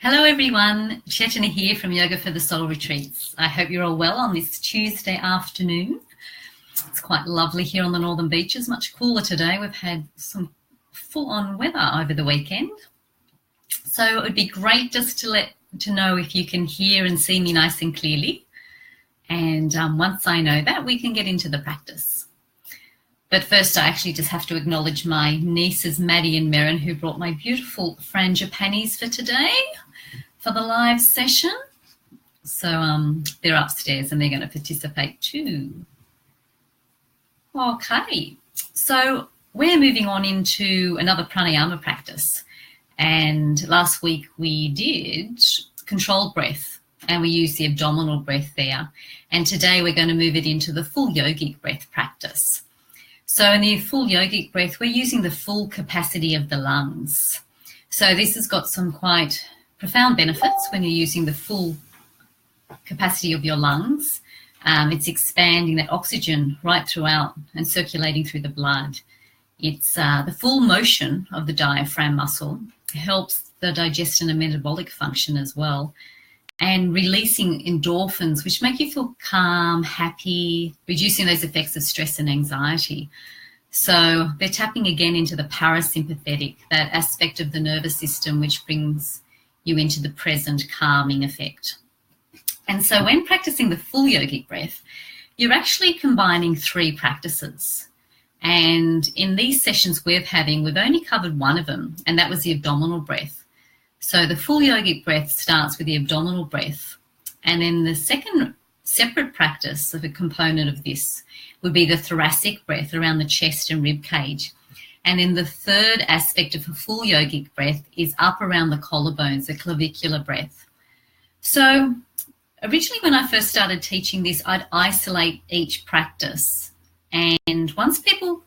Hello everyone, Chetana here from Yoga for the Soul Retreats. I hope you're all well on this Tuesday afternoon. It's quite lovely here on the northern beaches, much cooler today. We've had some full-on weather over the weekend. So it would be great just to know if you can hear and see me nice and clearly. And once I know that, we can get into the practice. But first, I actually just have to acknowledge my nieces, Maddie and Merrin, who brought my beautiful frangipanis for today, for the live session. So they're upstairs and they're going to participate too. Okay, so we're moving on into another pranayama practice. And last week we did controlled breath and we used the abdominal breath there. And today we're going to move it into the full yogic breath practice. So in the full yogic breath, we're using the full capacity of the lungs. So this has got some quite profound benefits when you're using the full capacity of your lungs. It's expanding that oxygen right throughout and circulating through the blood. It's the full motion of the diaphragm muscle. It helps the digestion and metabolic function as well. And releasing endorphins, which make you feel calm, happy, reducing those effects of stress and anxiety. So they're tapping again into the parasympathetic, that aspect of the nervous system which brings you into the present calming effect. And so when practicing the full yogic breath, you're actually combining three practices. And in these sessions we've only covered one of them, and that was the abdominal breath. So the full yogic breath starts with the abdominal breath. And then the second separate practice of a component of this would be the thoracic breath around the chest and rib cage. And then the third aspect of a full yogic breath is up around the collarbones, the clavicular breath. So originally when I first started teaching this, I'd isolate each practice. And once people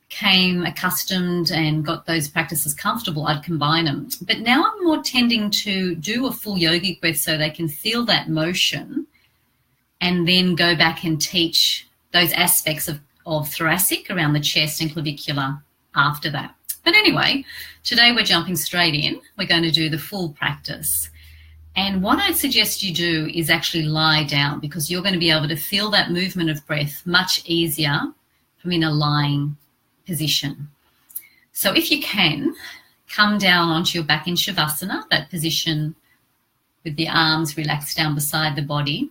came accustomed and got those practices comfortable, I'd combine them. But now I'm more tending to do a full yogic breath so they can feel that motion and then go back and teach those aspects of thoracic around the chest and clavicular after that. But anyway, today we're jumping straight in. We're going to do the full practice. And what I'd suggest you do is actually lie down, because you're going to be able to feel that movement of breath much easier from in a lying position. So if you can, come down onto your back in Shavasana, that position with the arms relaxed down beside the body,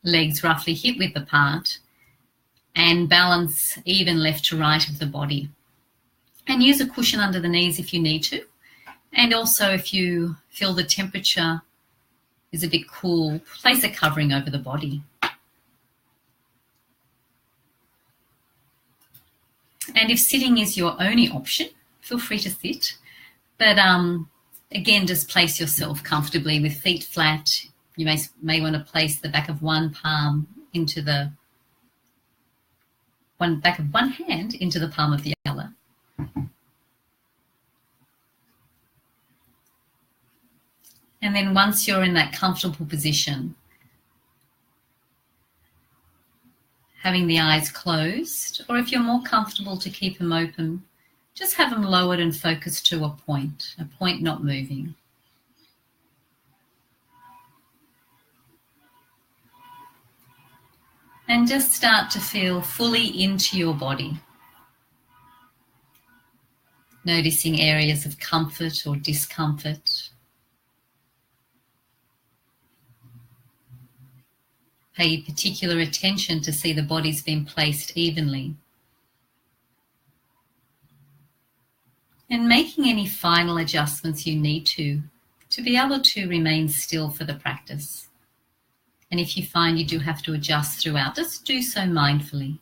legs roughly hip width apart, and balance even left to right of the body. And use a cushion under the knees if you need to. And also if you feel the temperature is a bit cool, place a covering over the body. And if sitting is your only option, feel free to sit. But again, just place yourself comfortably with feet flat. You may want to place the back of one palm into the back of one hand into the palm of the other. And then once you're in that comfortable position, having the eyes closed, or if you're more comfortable to keep them open, just have them lowered and focused to a point not moving. And just start to feel fully into your body. Noticing areas of comfort or discomfort. Pay particular attention to see the body's been placed evenly. And making any final adjustments you need to be able to remain still for the practice. And if you find you do have to adjust throughout, just do so mindfully.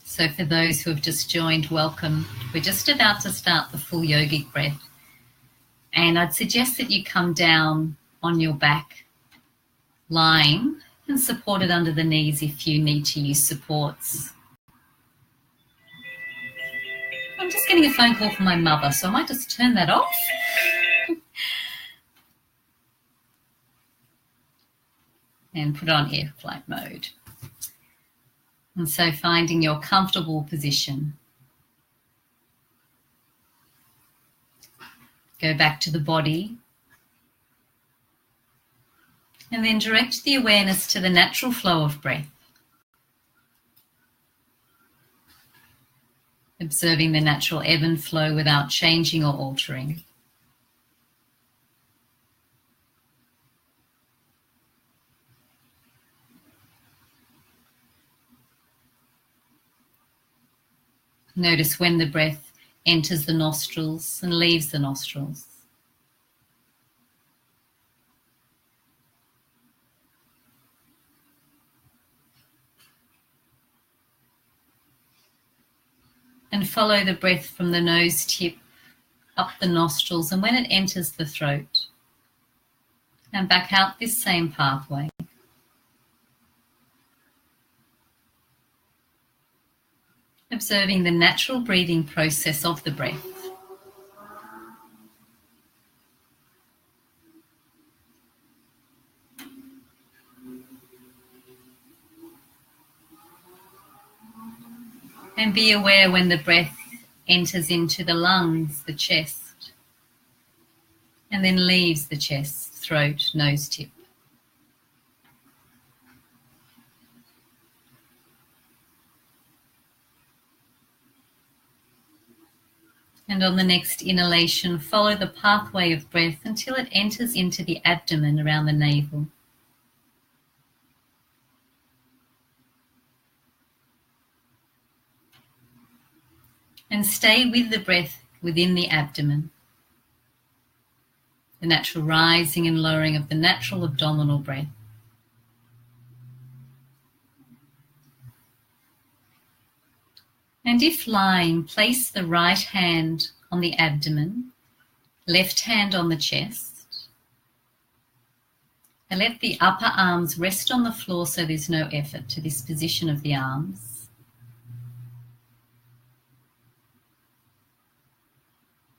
So for those who have just joined, welcome. We're just about to start the full yogic breath. And I'd suggest that you come down on your back, lying, and supported under the knees if you need to use supports. I'm just getting a phone call from my mother, so I might just turn that off. And put on air flight mode. And so finding your comfortable position. Go back to the body. And then direct the awareness to the natural flow of breath. Observing the natural ebb and flow without changing or altering. Notice when the breath enters the nostrils and leaves the nostrils. And follow the breath from the nose tip up the nostrils and when it enters the throat. And back out this same pathway. Observing the natural breathing process of the breath. And be aware when the breath enters into the lungs, the chest, and then leaves the chest, throat, nose tip. And on the next inhalation, follow the pathway of breath until it enters into the abdomen around the navel. And stay with the breath within the abdomen. The natural rising and lowering of the natural abdominal breath. And if lying, place the right hand on the abdomen, left hand on the chest, and let the upper arms rest on the floor so there's no effort to this position of the arms.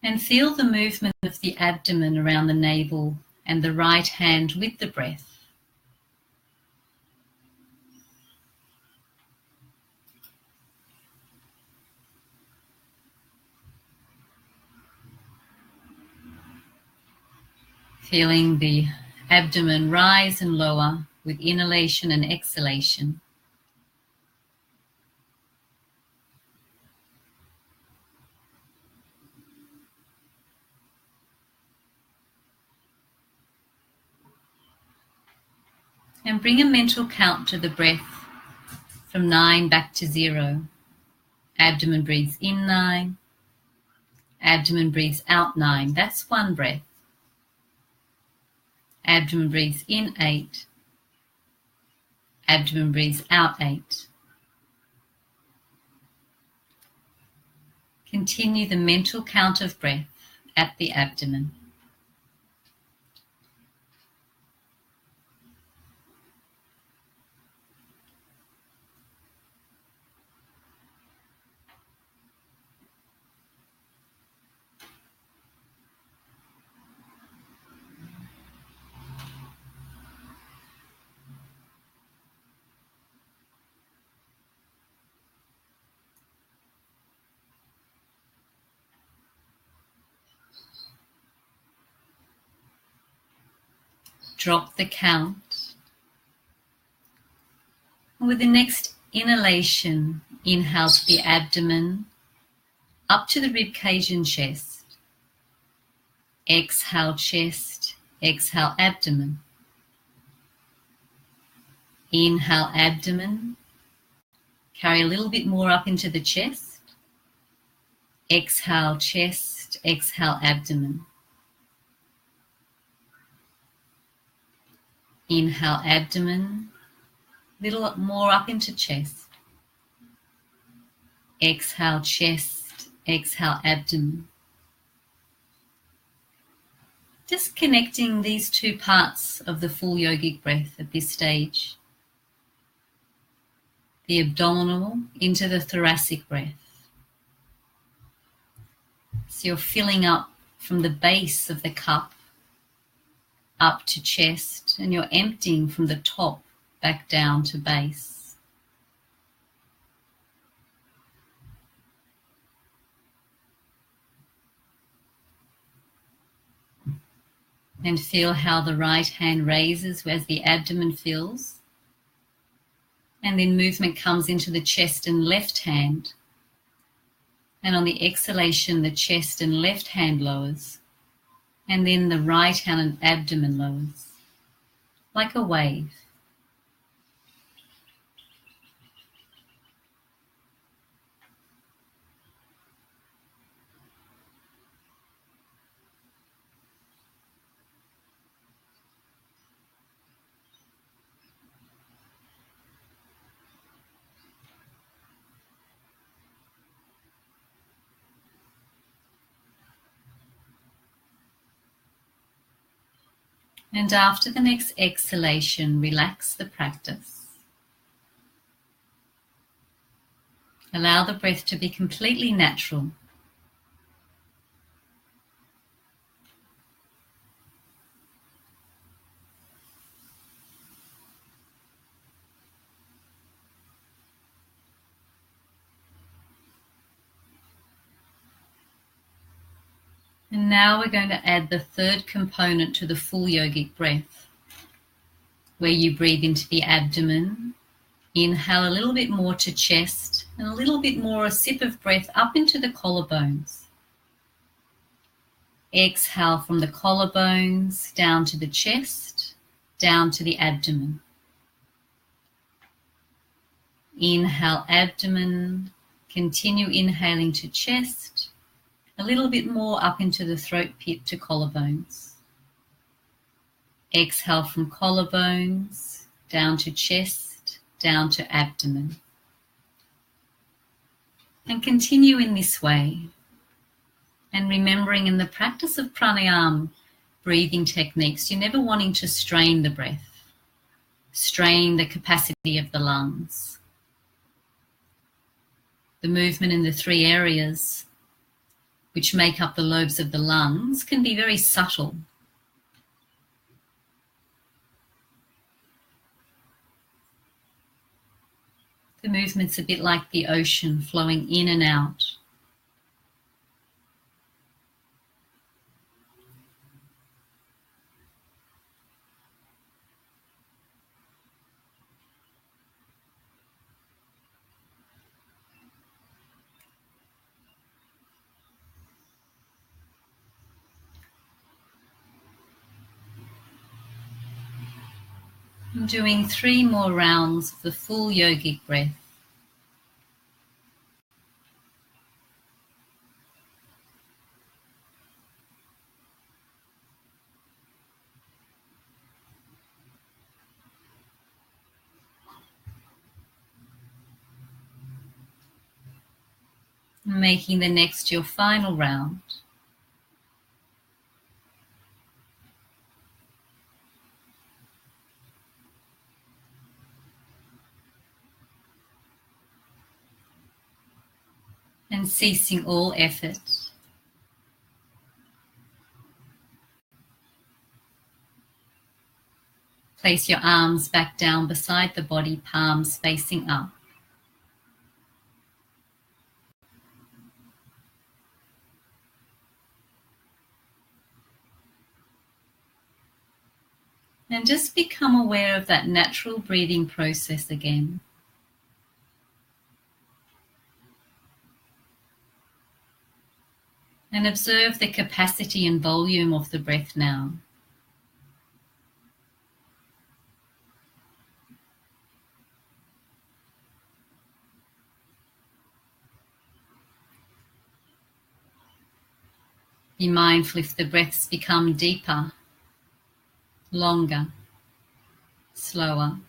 And feel the movement of the abdomen around the navel and the right hand with the breath. Feeling the abdomen rise and lower with inhalation and exhalation. And bring a mental count to the breath from 9 back to 0. Abdomen breathes in 9. Abdomen breathes out 9. That's one breath. Abdomen breathes in 8. Abdomen breathes out 8. Continue the mental count of breath at the abdomen. Drop the count. And with the next inhalation, inhale to the abdomen, up to the rib cage and chest. Exhale chest, exhale abdomen. Inhale abdomen. Carry a little bit more up into the chest. Exhale chest, exhale abdomen. Inhale abdomen, little more up into chest. Exhale chest, exhale abdomen. Just connecting these two parts of the full yogic breath at this stage. The abdominal into the thoracic breath. So you're filling up from the base of the cup up to chest, and you're emptying from the top back down to base. And feel how the right hand raises as the abdomen fills. And then movement comes into the chest and left hand. And on the exhalation, the chest and left hand lowers. And then the right hand and abdomen lowers, like a wave. And after the next exhalation, relax the practice. Allow the breath to be completely natural. And now we're going to add the third component to the full yogic breath, where you breathe into the abdomen, inhale a little bit more to chest, and a little bit more, a sip of breath up into the collarbones. Exhale from the collarbones down to the chest, down to the abdomen. Inhale abdomen, continue inhaling to chest, a little bit more up into the throat pit to collarbones. Exhale from collarbones, down to chest, down to abdomen. And continue in this way. And remembering in the practice of pranayama breathing techniques, you're never wanting to strain the breath, strain the capacity of the lungs. The movement in the three areas which make up the lobes of the lungs can be very subtle. The movement's a bit like the ocean flowing in and out. I'm doing 3 more rounds of the full yogic breath. Making the next your final round. And ceasing all effort. Place your arms back down beside the body, palms facing up. And just become aware of that natural breathing process again. And observe the capacity and volume of the breath now. Be mindful if the breaths become deeper, longer, slower.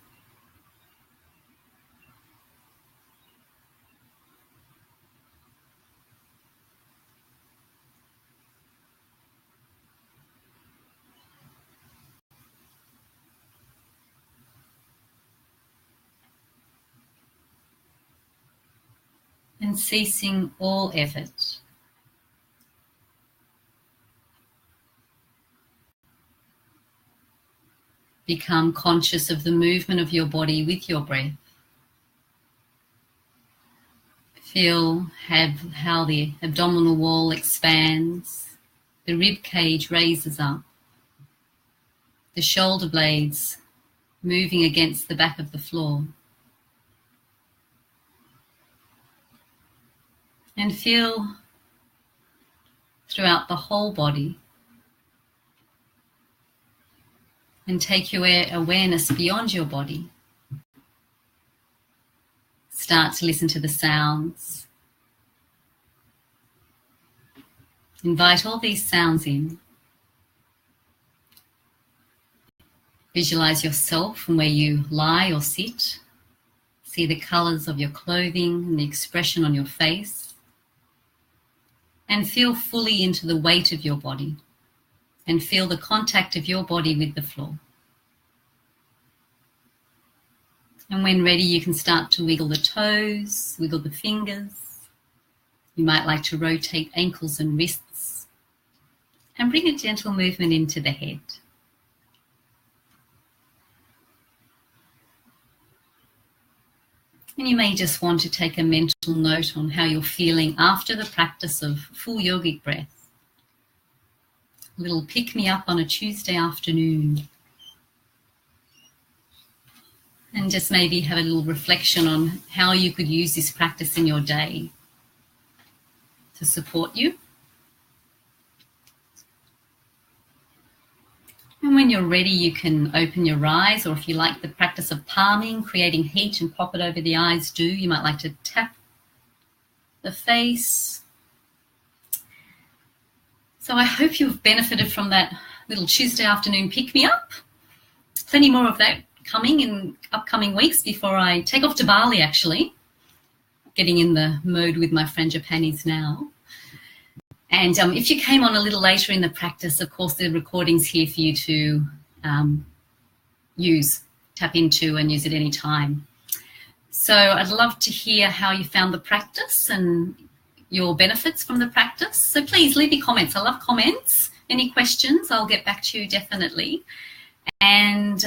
And ceasing all effort. Become conscious of the movement of your body with your breath. Feel how the abdominal wall expands, the rib cage raises up. the shoulder blades moving against the back of the floor. And feel throughout the whole body. And take your awareness beyond your body. Start to listen to the sounds. Invite all these sounds in. Visualize yourself from where you lie or sit. See the colors of your clothing and the expression on your face. And feel fully into the weight of your body. And feel the contact of your body with the floor. And when ready, you can start to wiggle the toes, wiggle the fingers. You might like to rotate ankles and wrists. And bring a gentle movement into the head. And you may just want to take a mental note on how you're feeling after the practice of full yogic breath. A little pick-me-up on a Tuesday afternoon. And just maybe have a little reflection on how you could use this practice in your day to support you. And when you're ready, you can open your eyes, or if you like the practice of palming, creating heat and pop it over the eyes, do. You might like to tap the face. So I hope you've benefited from that little Tuesday afternoon pick-me-up. Plenty more of that coming in upcoming weeks before I take off to Bali, actually. Getting in the mode with my frangipanis now. And if you came on a little later in the practice, of course, the recording's here for you to tap into and use at any time. So I'd love to hear how you found the practice and your benefits from the practice. So please leave me comments. I love comments. Any questions, I'll get back to you definitely. And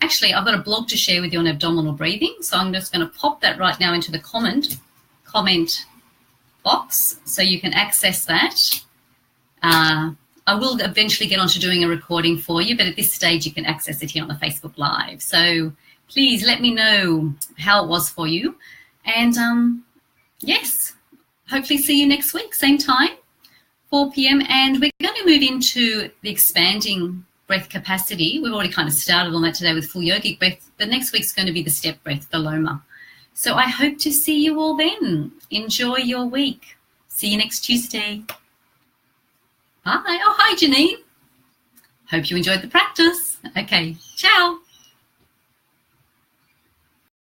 actually, I've got a blog to share with you on abdominal breathing. So I'm just going to pop that right now into the comment box so you can access that. I will eventually get onto doing a recording for you, but at this stage you can access it here on the Facebook Live. So please let me know how it was for you. And yes, hopefully see you next week, same time, 4 p.m. And we're going to move into the expanding breath capacity. We've already kind of started on that today with full yogic breath, but next week's going to be the step breath, the Loma. So I hope to see you all then. Enjoy your week. See you next Tuesday. Bye. Oh, hi, Janine. Hope you enjoyed the practice. Okay, ciao.